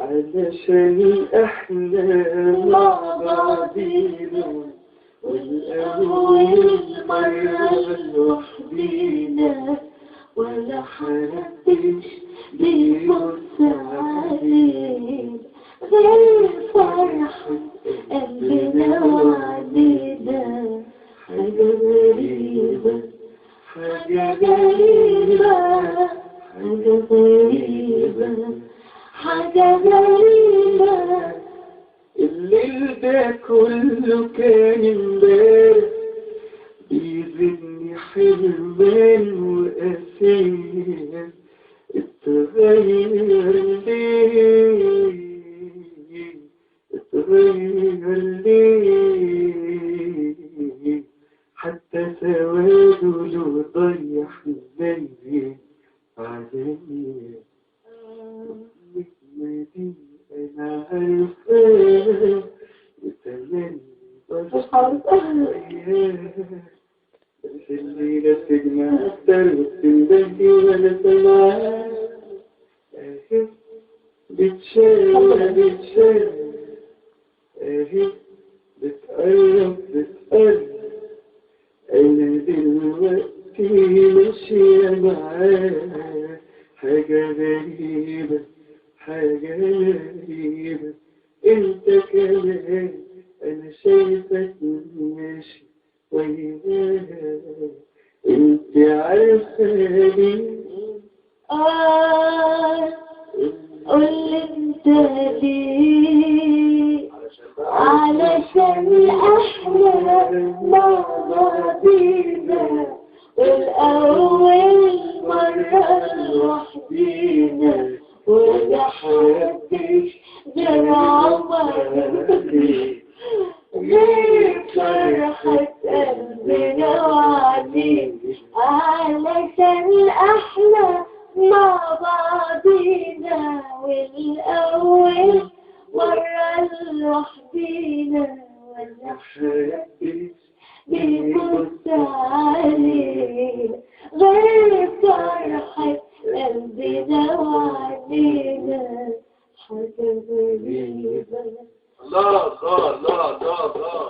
علشان الأحلام مع بعضينا، والأول مرة لوحدينا، ولا حدش بيبص علينا غير فرحة قلبنا وعلينا. حاجة غريبة، حاجة غريبة، حاجة غريبة، حاجة غريبة. الليل ده كله كان امبارح بيزيدني حرمان وقاسية. اتغير ليه، اتغير ليه، حتى سواده لو ضيع زي عليا. النجمة دي أنا عارفاها وتملي بس الليلة تجمع أكتر وبتندهي وأنا سامعاها. أهي بتشاور بتشاور، أهي بتقرب بتقرب. أنا دلوقتي ماشية معاها. حاجة غريبة، حاجة غريبة. انت كمان انا شايفك ماشي وياها. انت عارفة ليه؟ قولي انت ليه؟ علشان احنا مع بعضينا، والأول مرة لوحدينا، ولا حدش جرى مرتي غير فرحة قلبنا وعلينا. علشان احنا مع بعضينا، والأول مرة لوحدينا، ولا حدش بيبص علينا غير فرحة قلبنا وعلينا. حاجة غريبة. الله الله الله الله الله.